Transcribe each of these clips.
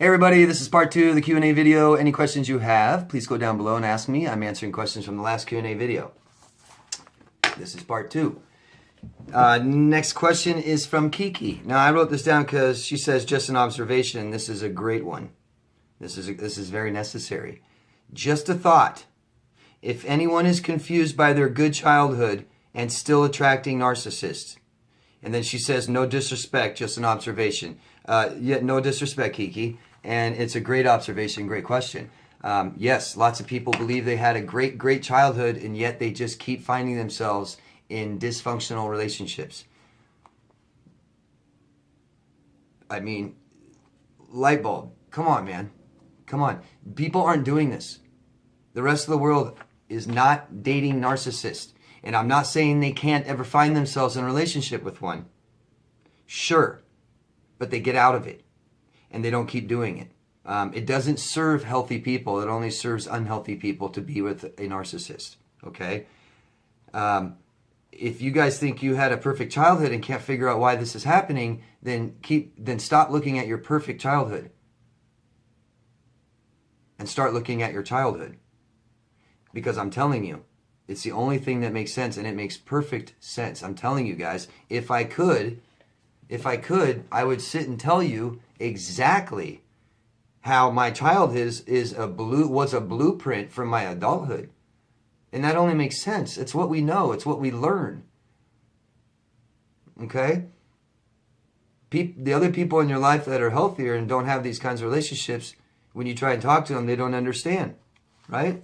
Hey everybody, this is part 2 of the Q&A video. Any questions you have, please go down below and ask me. I'm answering questions from the last Q&A video. This is part 2. Next question is from Kiki. Now I wrote this down because she says just an observation. This is a great one. This is very necessary. Just a thought. If anyone is confused by their good childhood and still attracting narcissists, and then she says no disrespect, just an observation. Yeah, no disrespect, Kiki. And it's a great observation, great question. Yes, lots of people believe they had a great childhood, and yet they just keep finding themselves in dysfunctional relationships. I mean, light bulb. Come on, man. Come on. People aren't doing this. The rest of the world is not dating narcissists. And I'm not saying they can't ever find themselves in a relationship with one. Sure. But they get out of it. And they don't keep doing it. It doesn't serve healthy people. It only serves unhealthy people to be with a narcissist. Okay? If you guys think you had a perfect childhood and can't figure out why this is happening, then stop looking at your perfect childhood. And start looking at your childhood. Because I'm telling you, it's the only thing that makes sense, and it makes perfect sense. I'm telling you guys, if I could, I would sit and tell you exactly how my childhood was a blueprint for my adulthood. And that only makes sense. It's what we know. It's what we learn. Okay? The other people in your life that are healthier and don't have these kinds of relationships, when you try and talk to them, they don't understand. Right?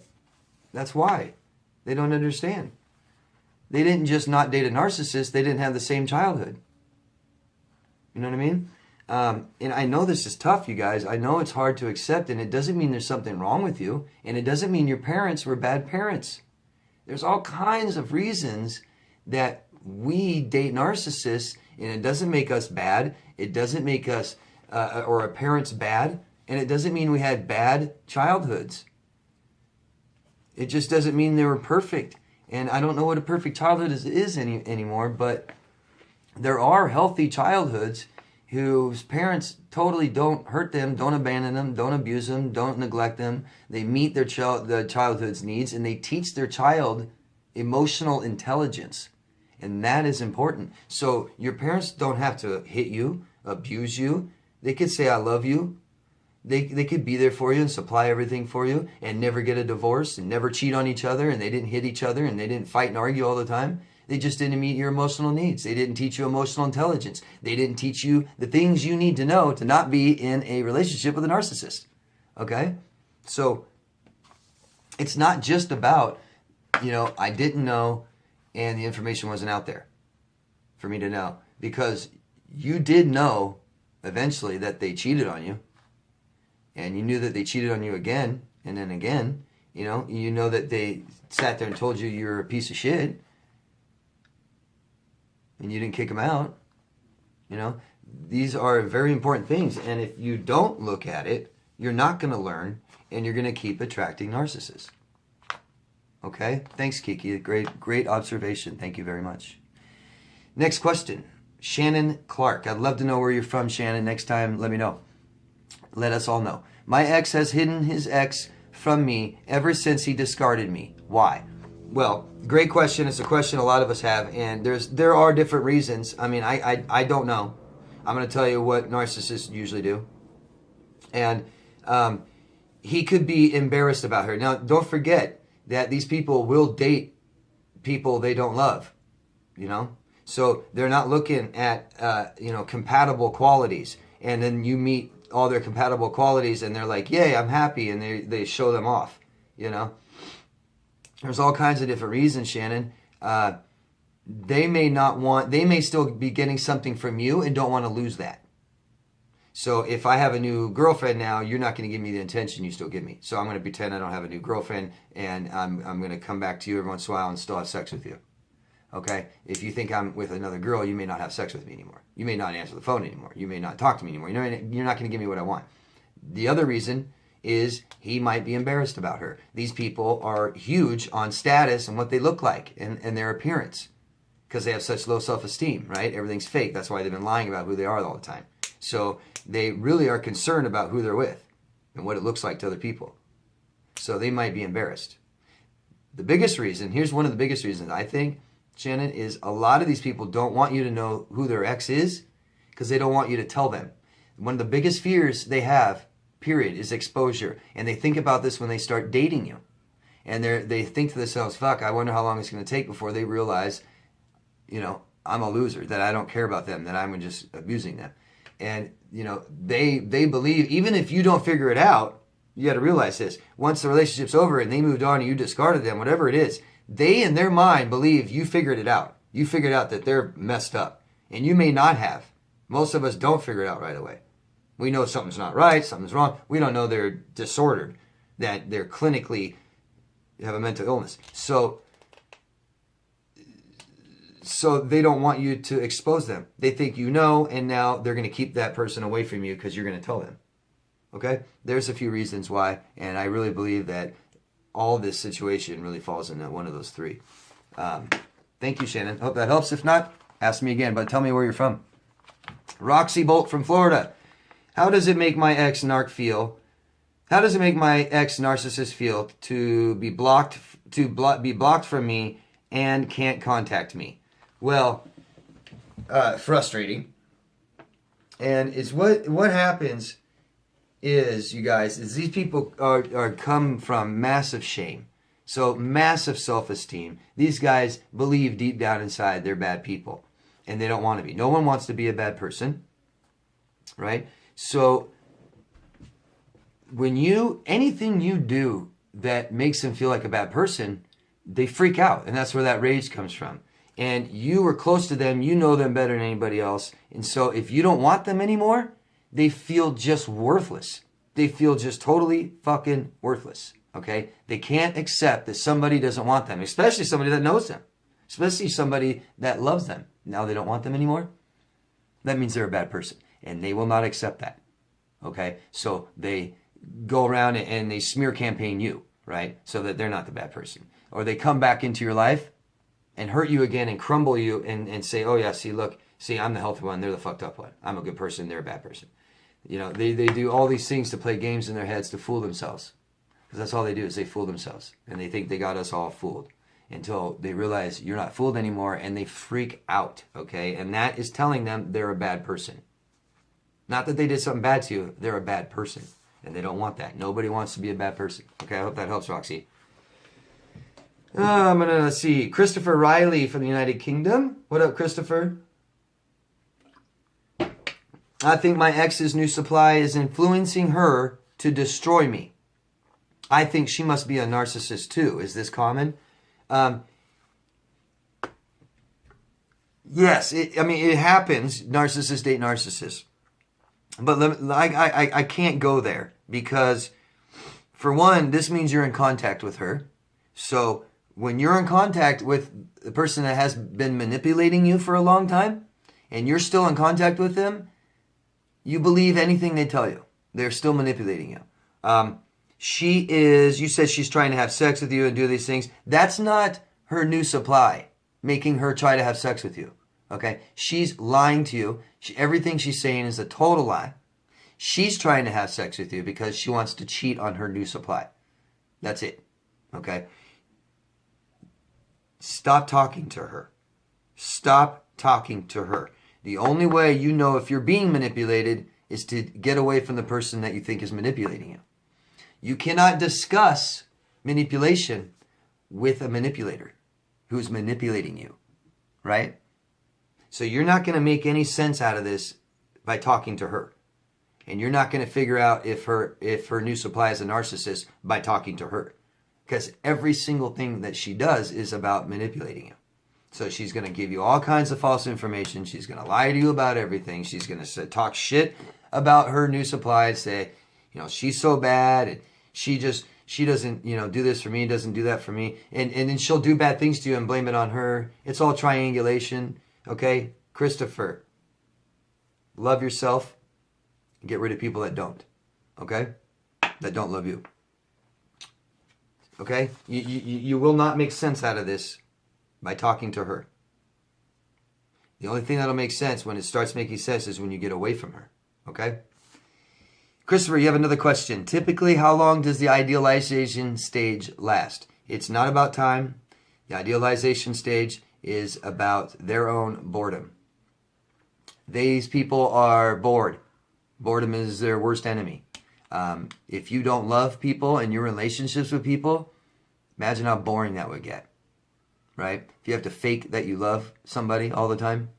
That's why. They don't understand. They didn't just not date a narcissist. They didn't have the same childhood. You know what I mean? And I know this is tough, you guys. I know it's hard to accept, and it doesn't mean there's something wrong with you, and it doesn't mean your parents were bad parents. There's all kinds of reasons that we date narcissists, and it doesn't make us bad. It doesn't make us or our parents bad, and it doesn't mean we had bad childhoods. It just doesn't mean they were perfect. And I don't know what a perfect childhood is anymore, but there are healthy childhoods whose parents totally don't hurt them, don't abandon them, don't abuse them, don't neglect them. They meet their childhood's needs, and they teach their child emotional intelligence. And that is important. So your parents don't have to hit you, abuse you. They could say, I love you. They could be there for you and supply everything for you and never get a divorce and never cheat on each other, and they didn't hit each other and they didn't fight and argue all the time. They just didn't meet your emotional needs. They didn't teach you emotional intelligence. They didn't teach you the things you need to know to not be in a relationship with a narcissist. Okay? So it's not just about, I didn't know and the information wasn't out there for me to know. Because you did know eventually that they cheated on you. And you knew that they cheated on you again and then again. You know that they sat there and told you you're a piece of shit. And you didn't kick them out. These are very important things. And if you don't look at it, you're not going to learn, and you're going to keep attracting narcissists. Okay? Thanks, Kiki. Great observation. Thank you very much. Next question. Shannon Clark. I'd love to know where you're from, Shannon. Next time, let me know. Let us all know. My ex has hidden his ex from me ever since he discarded me. Why? Well, great question. It's a question a lot of us have, and there are different reasons. I mean, I don't know. I'm going to tell you what narcissists usually do. And he could be embarrassed about her. Now, don't forget that these people will date people they don't love, So they're not looking at, compatible qualities. And then you meet all their compatible qualities and they're like, yay, I'm happy. And they show them off, There's all kinds of different reasons, Shannon. They may still be getting something from you and don't want to lose that. So if I have a new girlfriend now, you're not going to give me the attention you still give me. So I'm going to pretend I don't have a new girlfriend, and I'm going to come back to you every once in a while and still have sex with you. Okay? If you think I'm with another girl, you may not have sex with me anymore. You may not answer the phone anymore. You may not talk to me anymore. You're not going to give me what I want. The other reason is he might be embarrassed about her. These people are huge on status and what they look like and their appearance because they have such low self-esteem, right? Everything's fake. That's why they've been lying about who they are all the time. So they really are concerned about who they're with and what it looks like to other people. So they might be embarrassed. The biggest reason, here's one of the biggest reasons I think, Shannon, is a lot of these people don't want you to know who their ex is because they don't want you to tell them. One of the biggest fears they have, period, is exposure. And they think about this when they start dating you. And they think to themselves, fuck, I wonder how long it's going to take before they realize, you know, I'm a loser, that I don't care about them, that I'm just abusing them. And, you know, they believe, even if you don't figure it out, you got to realize this. Once the relationship's over and they moved on and you discarded them, whatever it is, they in their mind believe you figured it out. You figured out that they're messed up. And you may not have. Most of us don't figure it out right away. We know something's not right, something's wrong. We don't know they're disordered, that they're clinically have a mental illness. So they don't want you to expose them. They think you know, and now they're going to keep that person away from you because you're going to tell them. Okay? There's a few reasons why, and I really believe that all this situation really falls into one of those three. Thank you, Shannon. Hope that helps. If not, ask me again, but tell me where you're from. Roxy Bolt from Florida. How does it make my ex-narc feel? How does it make my ex-narcissist feel to be blocked from me and can't contact me? Well, frustrating. And it's what happens is, you guys, is these people are come from massive shame. So massive self-esteem. These guys believe deep down inside they're bad people. And they don't want to be. No one wants to be a bad person. Right? So when anything you do that makes them feel like a bad person, they freak out. And that's where that rage comes from. And you were close to them. You know them better than anybody else. And so if you don't want them anymore, they feel just worthless. They feel just totally fucking worthless. Okay? They can't accept that somebody doesn't want them, especially somebody that knows them, especially somebody that loves them. Now they don't want them anymore. That means they're a bad person. And they will not accept that. Okay? So they go around and they smear campaign you, right? So that they're not the bad person. Or they come back into your life and hurt you again and crumble you and say, oh yeah, see, look, see, I'm the healthy one, they're the fucked up one. I'm a good person, they're a bad person. You know, they do all these things to play games in their heads to fool themselves. Because that's all they do is they fool themselves. And they think they got us all fooled. Until they realize you're not fooled anymore and they freak out, okay? And that is telling them they're a bad person. Not that they did something bad to you, they're a bad person. And they don't want that. Nobody wants to be a bad person. Okay, I hope that helps, Roxy. I'm going to see. Christopher Riley from the United Kingdom. What up, Christopher? I think my ex's new supply is influencing her to destroy me. I think she must be a narcissist too. Is this common? Yes, it happens. Narcissists date narcissists. But I can't go there because, for one, this means you're in contact with her. So when you're in contact with the person that has been manipulating you for a long time, and you're still in contact with them, you believe anything they tell you. They're still manipulating you. You said she's trying to have sex with you and do these things. That's not her new supply making her try to have sex with you. Okay? She's lying to you. Everything she's saying is a total lie. She's trying to have sex with you because she wants to cheat on her new supply. That's it. Okay? Stop talking to her. Stop talking to her. The only way you know if you're being manipulated is to get away from the person that you think is manipulating you. You cannot discuss manipulation with a manipulator who's manipulating you, right? So you're not going to make any sense out of this by talking to her. And you're not going to figure out if her new supply is a narcissist by talking to her. Because every single thing that she does is about manipulating you. So she's going to give you all kinds of false information. She's going to lie to you about everything. She's going to talk shit about her new supply and say, you know, she's so bad and she doesn't, you know, do this for me, doesn't do that for me. And then she'll do bad things to you and blame it on her. It's all triangulation. Okay? Christopher, love yourself and get rid of people that don't. Okay? That don't love you. Okay? You will not make sense out of this by talking to her. The only thing that'll make sense when it starts making sense is when you get away from her. Okay? Christopher, you have another question. Typically, how long does the idealization stage last? It's not about time. The idealization stage is about their own boredom. These people are bored. Boredom is their worst enemy. If you don't love people and your relationships with people, imagine how boring that would get, right? If you have to fake that you love somebody all the time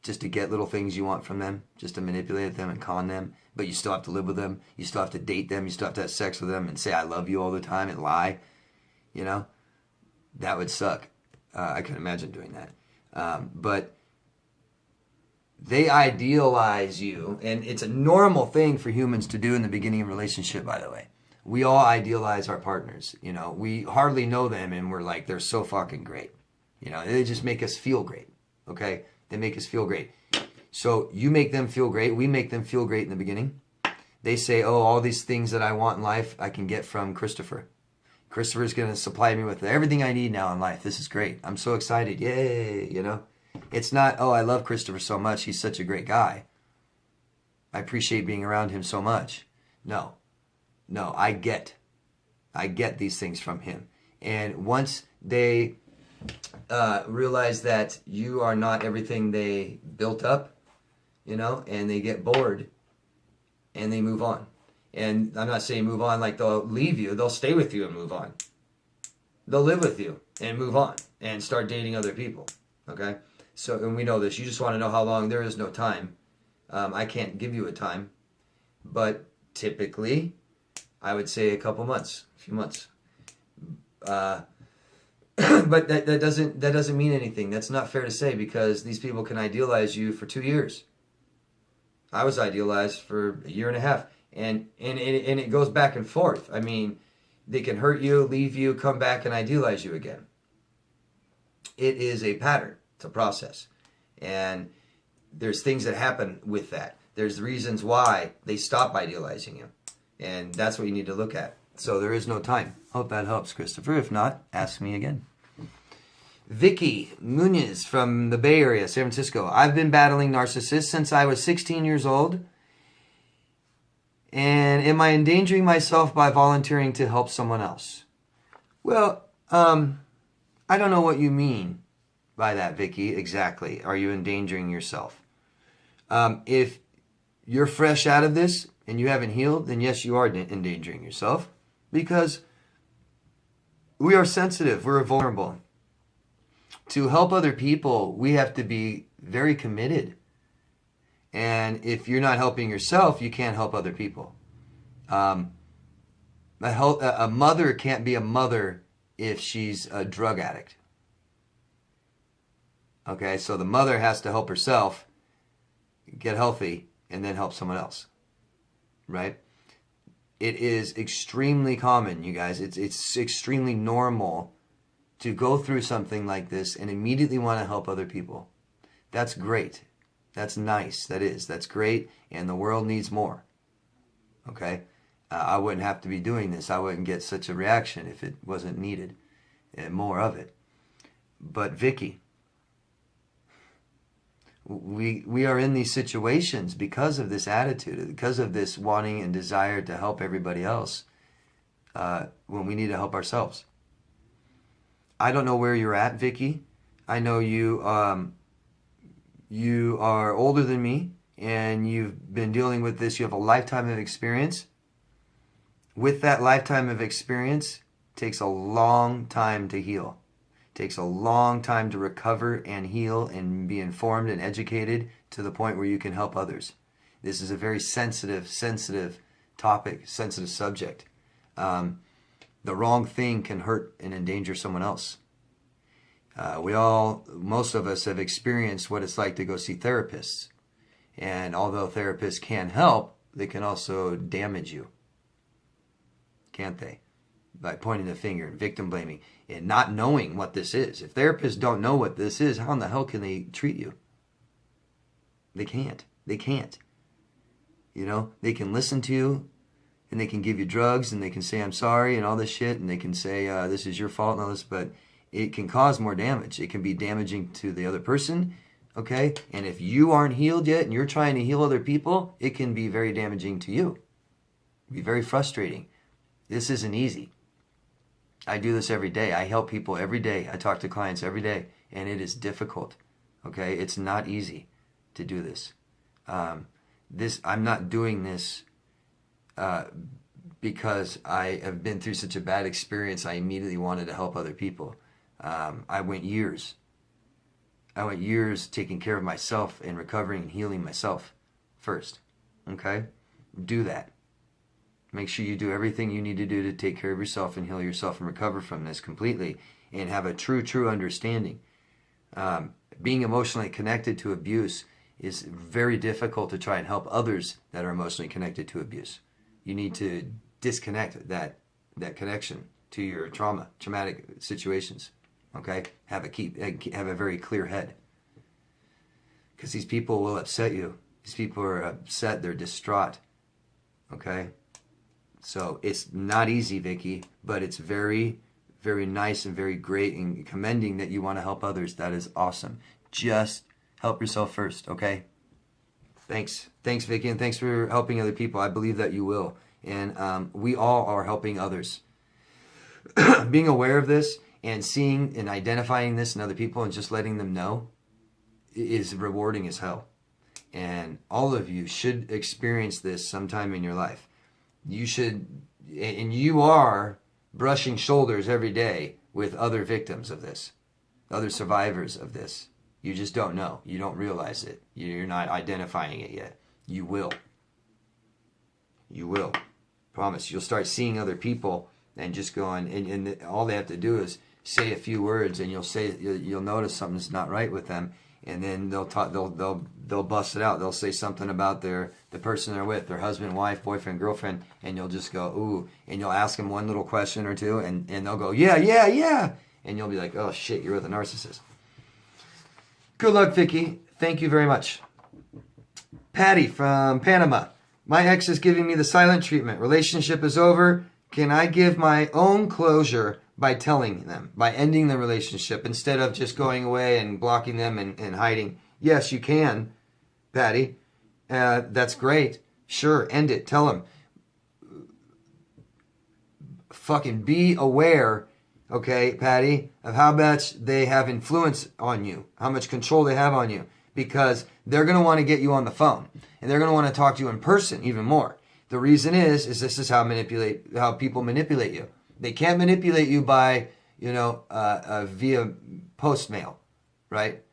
just to get little things you want from them, just to manipulate them and con them, but you still have to live with them, you still have to date them, you still have to have sex with them and say I love you all the time and lie, you know, that would suck. I couldn't imagine doing that. But they idealize you, and it's a normal thing for humans to do in the beginning of a relationship, by the way. We all idealize our partners. You know, we hardly know them, and we're like, they're so fucking great. You know, they just make us feel great, okay? They make us feel great. So you make them feel great. We make them feel great in the beginning. They say, oh, all these things that I want in life, I can get from Christopher. Christopher's going to supply me with everything I need now in life. This is great. I'm so excited. Yay, you know? It's not, oh, I love Christopher so much. He's such a great guy. I appreciate being around him so much. No, I get these things from him. And once they realize that you are not everything they built up, you know, and they get bored and they move on. And I'm not saying move on like they'll leave you. They'll stay with you and move on. They'll live with you and move on and start dating other people. Okay? So, and we know this. You just want to know how long. There is no time. I can't give you a time. But typically, I would say a couple months, a few months. But that doesn't mean anything. That's not fair to say because these people can idealize you for 2 years. I was idealized for 1.5 years. And it goes back and forth. I mean, they can hurt you, leave you, come back and idealize you again. It is a pattern. It's a process. And there's things that happen with that. There's reasons why they stop idealizing you. And that's what you need to look at. So there is no time. Hope that helps, Christopher. If not, ask me again. Vicky Munoz from the Bay Area, San Francisco. I've been battling narcissists since I was 16 years old. And am I endangering myself by volunteering to help someone else? Well, I don't know what you mean by that, Vicky, exactly. Are you endangering yourself? If you're fresh out of this and you haven't healed, then yes, you are endangering yourself because we are sensitive, we're vulnerable. To help other people, we have to be very committed. And if you're not helping yourself, you can't help other people. A mother can't be a mother if she's a drug addict. Okay, so the mother has to help herself get healthy and then help someone else. Right? It is extremely common, you guys. It's extremely normal to go through something like this and immediately want to help other people. That's great. That's nice. That's great. And the world needs more. Okay? I wouldn't have to be doing this. I wouldn't get such a reaction if it wasn't needed. And more of it. But Vicky, we are in these situations because of this attitude, because of this wanting and desire to help everybody else when we need to help ourselves. I don't know where you're at, Vicky. I know you are older than me and you've been dealing with this. You have a lifetime of experience. With that lifetime of experience, it takes a long time to heal. It takes a long time to recover and heal and be informed and educated to the point where you can help others. This is a very sensitive topic, sensitive subject. The wrong thing can hurt and endanger someone else. Most of us have experienced what it's like to go see therapists. And although therapists can help, they can also damage you. Can't they? By pointing the finger and victim blaming and not knowing what this is. If therapists don't know what this is, how in the hell can they treat you? They can't. You know, they can listen to you and they can give you drugs and they can say, I'm sorry and all this shit. And they can say, this is your fault and all this, but it can cause more damage. It can be damaging to the other person Okay? And if you aren't healed yet and you're trying to heal other people, it can be very damaging to you. It can be very frustrating. This isn't easy. I do this every day. I help people every day. I talk to clients every day, and it is difficult. Okay? It's not easy to do this. I'm not doing this because I have been through such a bad experience. I immediately wanted to help other people. I went years taking care of myself and recovering and healing myself first. Okay? Do that. Make sure you do everything you need to do to take care of yourself and heal yourself and recover from this completely and have a true understanding. Being emotionally connected to abuse is very difficult to try and help others that are emotionally connected to abuse. You need to disconnect that connection to your traumatic situations. Okay? Have a very clear head. Because these people will upset you. These people are upset, they're distraught. Okay? So it's not easy, Vicky, but it's very, very nice and very great and commending that you want to help others. That is awesome. Just help yourself first, okay? Thanks, Vicky, and thanks for helping other people. I believe that you will. And we all are helping others. Being aware of this and seeing and identifying this in other people and just letting them know is rewarding as hell. And all of you should experience this sometime in your life. You should, and you are brushing shoulders every day with other victims of this, other survivors of this. You just don't know. You don't realize it. You're not identifying it yet. You will. You will. Promise. You'll start seeing other people and just going, and all they have to do is say a few words, and you'll notice something's not right with them, and then they'll bust it out. They'll say something about the person they're with, their husband, wife, boyfriend, girlfriend, and you'll just go, ooh, and you'll ask them one little question or two, and they'll go, yeah, and you'll be like, oh shit, you're with a narcissist. Good luck, Vicky. Thank you very much. Patty from Panama. My ex is giving me the silent treatment. Relationship is over. Can I give my own closure by telling them, by ending the relationship instead of just going away and blocking them and hiding? Yes, you can, Patty. That's great. Sure, end it. Tell them. Fucking be aware, okay, Patty, of how much they have influence on you, how much control they have on you, because they're going to want to get you on the phone, and they're going to want to talk to you in person even more. The reason is this is how people manipulate you. They can't manipulate you by, via post mail, right?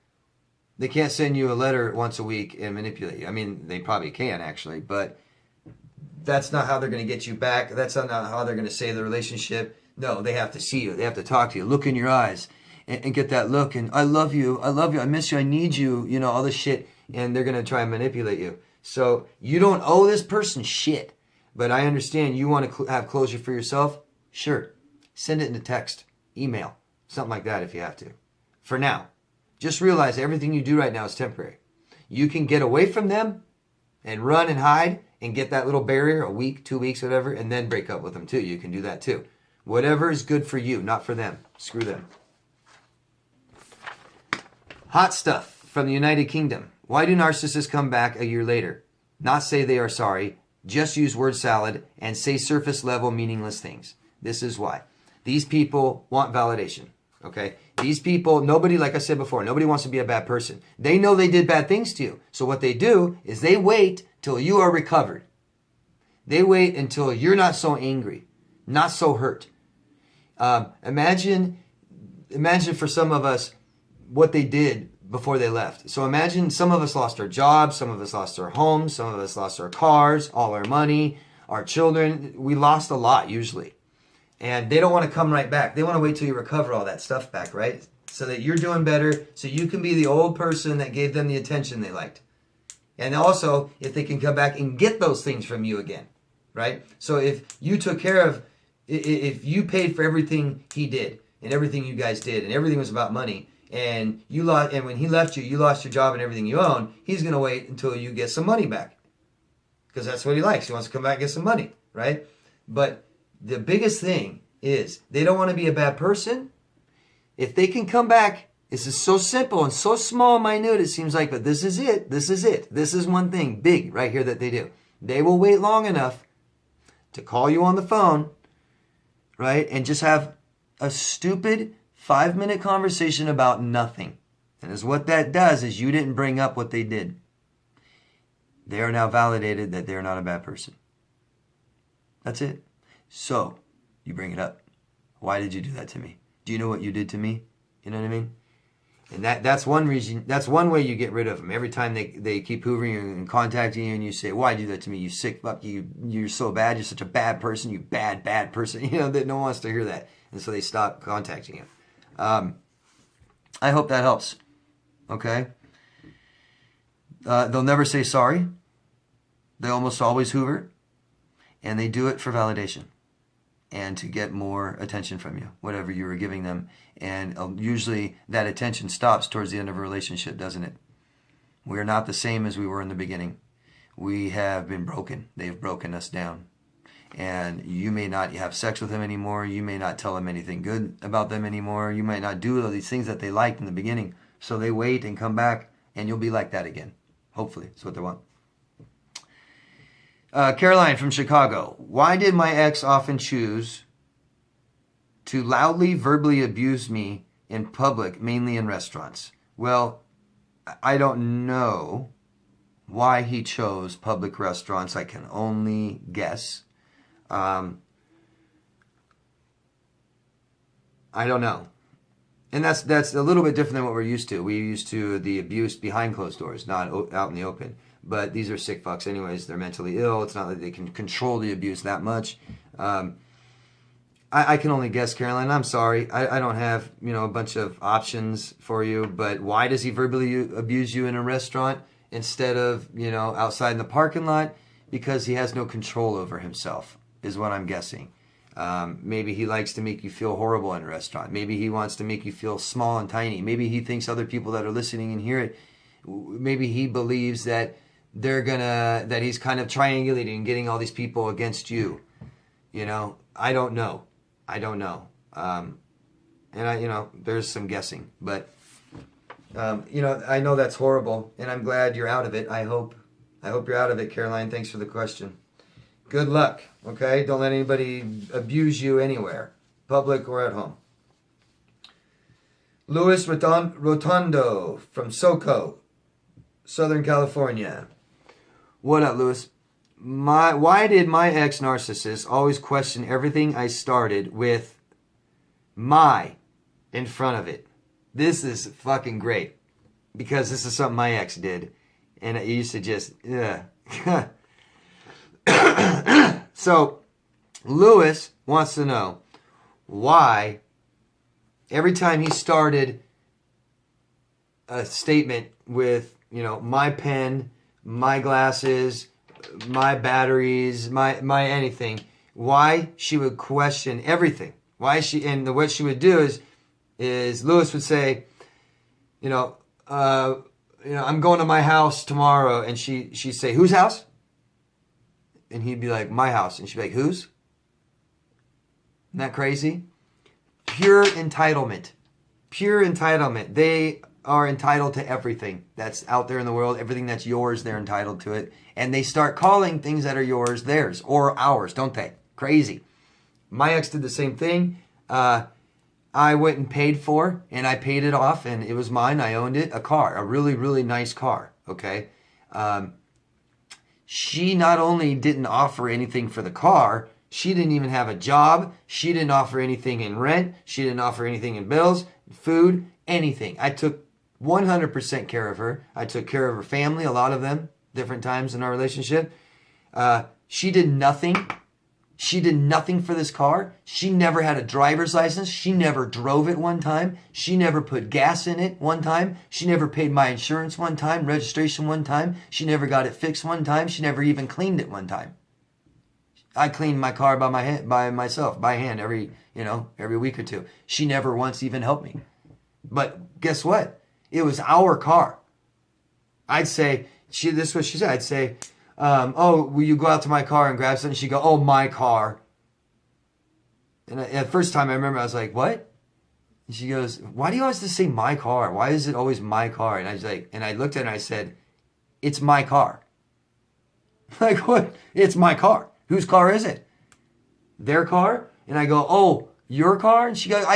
They can't send you a letter once a week and manipulate you. I mean, they probably can actually, but that's not how they're going to get you back. That's not how they're going to save the relationship. No, they have to see you. They have to talk to you, look in your eyes, and get that look. And I love you, I miss you, I need you, all this shit. And they're going to try and manipulate you. So you don't owe this person shit. But I understand you want to have closure for yourself. Sure. Send it in a text, email, something like that if you have to. For now, just realize everything you do right now is temporary. You can get away from them and run and hide and get that little barrier, a week, 2 weeks, whatever, and then break up with them too. You can do that too. Whatever is good for you, not for them. Screw them. Hot stuff from the United Kingdom. Why do narcissists come back a year later? Not say they are sorry, just use word salad and say surface level meaningless things. This is why. These people want validation. Okay? These people, nobody, like I said before, nobody wants to be a bad person. They know they did bad things to you. So what they do is they wait till you are recovered. They wait until you're not so angry, not so hurt. Imagine for some of us what they did before they left. So imagine some of us lost our jobs, some of us lost our homes, some of us lost our cars, all our money, our children. We lost a lot usually. And they don't want to come right back. They want to wait till you recover all that stuff back, right? So that you're doing better, so you can be the old person that gave them the attention they liked. And also, if they can come back and get those things from you again, right? So if you took care of, if you paid for everything he did, and everything you guys did, and everything was about money, and you lost, and when he left you lost your job and everything you own, he's going to wait until you get some money back. Because that's what he likes. He wants to come back and get some money, right? But the biggest thing is they don't want to be a bad person. If they can come back This is so simple and so small, minute, it seems like, but this is it. This is it. This is one thing big right here that they do. They will wait long enough to call you on the phone, right, and just have a stupid 5-minute conversation about nothing. And as what that does is you didn't bring up what they did. They are now validated that they're not a bad person. That's it. So, you bring it up. Why did you do that to me? Do you know what you did to me? You know what I mean? And that's one reason, that's one way you get rid of them. Every time they keep hoovering you and contacting you and you say, why do that to me? You sick fuck, you're so bad, you're such a bad person, you bad person. You know, that no one wants to hear that. And so they stop contacting you. I hope that helps. Okay? They'll never say sorry. They almost always hoover. And they do it for validation and to get more attention from you, whatever you were giving them. And usually that attention stops towards the end of a relationship, doesn't it? We're not the same as we were in the beginning. We have been broken. They've broken us down. And you may not have sex with them anymore. You may not tell them anything good about them anymore. You might not do all these things that they liked in the beginning. So they wait and come back, and you'll be like that again. Hopefully, that's what they want. Caroline from Chicago. Why did my ex often choose to loudly verbally abuse me in public, mainly in restaurants? Well, I don't know why he chose public restaurants. I can only guess. I don't know. And that's a little bit different than what we're used to. We're used to the abuse behind closed doors, not out in the open. But these are sick fucks anyways. They're mentally ill. It's not that they can control the abuse that much. I can only guess, Caroline. I'm sorry. I don't have, a bunch of options for you. But why does he verbally abuse you in a restaurant instead of, outside in the parking lot? Because he has no control over himself, is what I'm guessing. Maybe he likes to make you feel horrible in a restaurant. Maybe he wants to make you feel small and tiny. Maybe he thinks other people that are listening and hear it, maybe he believes that that he's kind of triangulating and getting all these people against you. I don't know. And there's some guessing, but, I know that's horrible and I'm glad you're out of it. I hope you're out of it, Caroline. Thanks for the question. Good luck. Okay. Don't let anybody abuse you anywhere, public or at home. Luis Rotondo from SoCo, Southern California. What up, Louis? Why did my ex-narcissist always question everything I started with my in front of it? This is fucking great because this is something my ex did. And it used to just, So, Louis wants to know why every time he started a statement with, my pen, my glasses, my batteries, my anything, why she would question everything. Why what she would do is Lewis would say, I'm going to my house tomorrow, and she'd say, whose house? And he'd be like, my house. And she'd be like, whose? Isn't that crazy? Pure entitlement. Pure entitlement. They are entitled to everything that's out there in the world. Everything that's yours, they're entitled to it. And they start calling things that are yours theirs or ours, don't they? Crazy. My ex did the same thing. I went and paid for, and I paid it off, and it was mine. I owned it. A car, a really, really nice car, okay? She not only didn't offer anything for the car, she didn't even have a job. She didn't offer anything in rent. She didn't offer anything in bills, food, anything. I took 100% care of her. I took care of her family, a lot of them, different times in our relationship. She did nothing. She did nothing for this car. She never had a driver's license. She never drove it one time. She never put gas in it one time. She never paid my insurance one time, registration one time. She never got it fixed one time. She never even cleaned it one time. I cleaned my car by myself, by hand, every week or two. She never once even helped me. But guess what? It was our car. I'd say, this is what she said. I'd say, will you go out to my car and grab something? She'd go, oh, my car. And the first time I remember, I was like, what? And she goes, why do you always just say my car? Why is it always my car? And I was like, and I looked at her and I said, it's my car. Like, what? It's my car. Whose car is it? Their car? And I go, oh, your car? And she goes,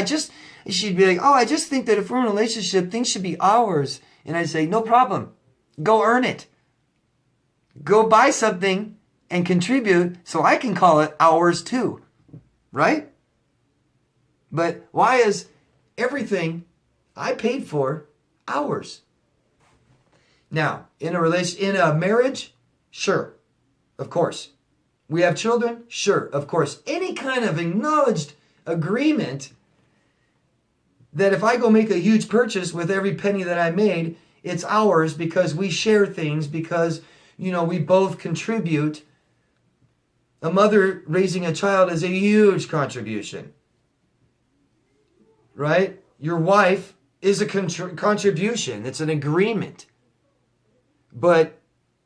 she'd be like, oh, I just think that if we're in a relationship, things should be ours. And I say, no problem. Go earn it. Go buy something and contribute so I can call it ours too. Right? But why is everything I paid for ours? Now, in a marriage, sure, of course. We have children, sure, of course. Any kind of acknowledged agreement that if I go make a huge purchase with every penny that I made, it's ours because we share things, because, we both contribute. A mother raising a child is a huge contribution. Right? Your wife is a contribution. It's an agreement. But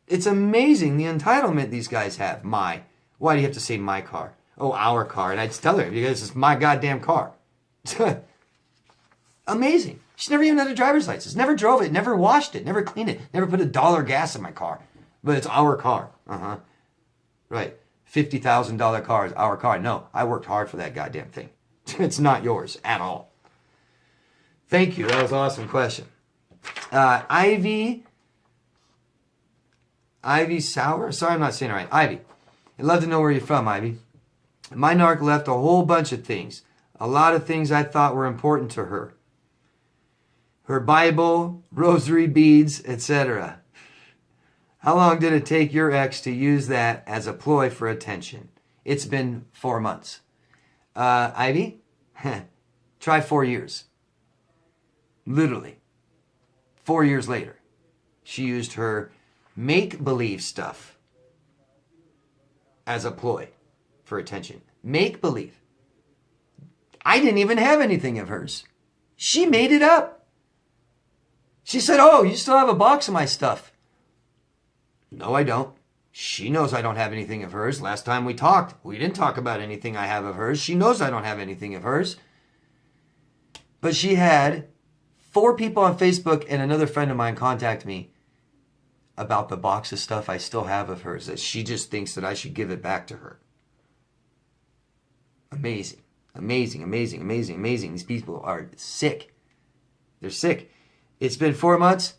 it's amazing the entitlement these guys have. Why do you have to say my car? Oh, our car. And I'd tell her, because it's my goddamn car. Amazing. She's never even had a driver's license. Never drove it. Never washed it. Never cleaned it. Never put $1 gas in my car. But it's our car. Right. $50,000 car is our car. No, I worked hard for that goddamn thing. It's not yours at all. Thank you. That was an awesome question. Ivy Sour? Sorry, I'm not saying it right. Ivy. I'd love to know where you're from, Ivy. My narc left a whole bunch of things. A lot of things I thought were important to her. Her Bible, rosary beads, etc. How long did it take your ex to use that as a ploy for attention? It's been 4 months. Ivy? Try 4 years. Literally. 4 years later. She used her make-believe stuff as a ploy for attention. Make-believe. I didn't even have anything of hers. She made it up. She said, oh, you still have a box of my stuff. No, I don't. She knows I don't have anything of hers. Last time we talked, we didn't talk about anything I have of hers. She knows I don't have anything of hers. But she had 4 people on Facebook and another friend of mine contact me about the box of stuff I still have of hers, that she just thinks that I should give it back to her. Amazing. Amazing, amazing, amazing, amazing. These people are sick. They're sick. It's been 4 months.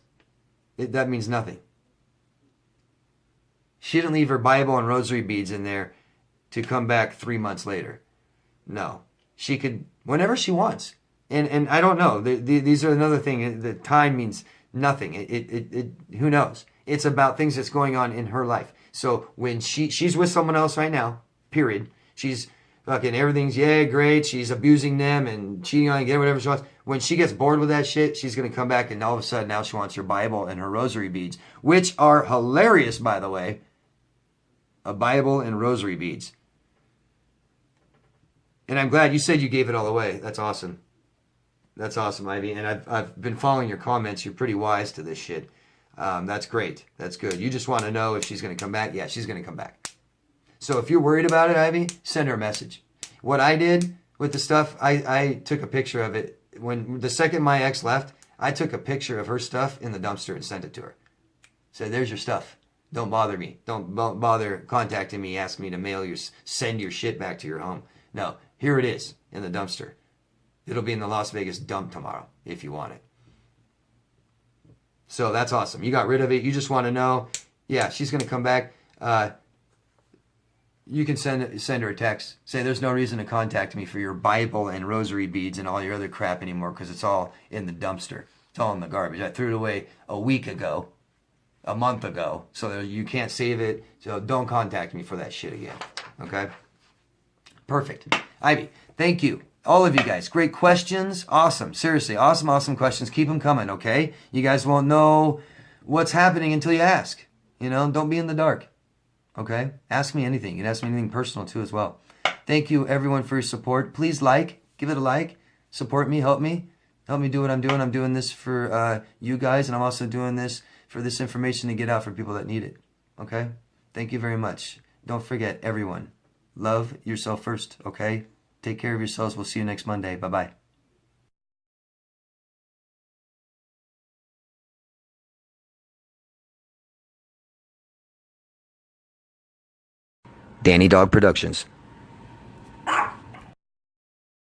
That means nothing. She didn't leave her Bible and rosary beads in there to come back 3 months later. No. She could, whenever she wants. And I don't know. These are another thing. The time means nothing. Who knows? It's about things that's going on in her life. So when she's with someone else right now, period. She's fucking, everything's, yeah, great. She's abusing them and cheating on them, whatever she wants. When she gets bored with that shit, she's going to come back and all of a sudden now she wants her Bible and her rosary beads, which are hilarious, by the way. A Bible and rosary beads. And I'm glad you said you gave it all away. That's awesome. That's awesome, Ivy. And I've been following your comments. You're pretty wise to this shit. That's great. That's good. You just want to know if she's going to come back. Yeah, she's going to come back. So if you're worried about it, Ivy, send her a message. What I did with the stuff, I took a picture of it. When the second my ex left, I took a picture of her stuff in the dumpster and sent it to her. Said, there's your stuff. Don't bother me. Don't bother contacting me, ask me to send your shit back to your home. No, here it is in the dumpster. It'll be in the Las Vegas dump tomorrow if you want it. So that's awesome. You got rid of it. You just want to know. Yeah, she's going to come back. You can send her a text. Say there's no reason to contact me for your Bible and rosary beads and all your other crap anymore because it's all in the dumpster. It's all in the garbage. I threw it away a week ago, a month ago, so you can't save it. So don't contact me for that shit again. Okay? Perfect. Ivy, thank you. All of you guys, great questions. Awesome. Seriously, awesome questions. Keep them coming, okay? You guys won't know what's happening until you ask. Don't be in the dark. Okay? Ask me anything. You can ask me anything personal too as well. Thank you everyone for your support. Please give it a like. Support me, help me. Help me do what I'm doing. I'm doing this for you guys, and I'm also doing this for this information to get out for people that need it. Okay? Thank you very much. Don't forget, everyone, love yourself first, okay? Take care of yourselves. We'll see you next Monday. Bye-bye. Danny Dog Productions.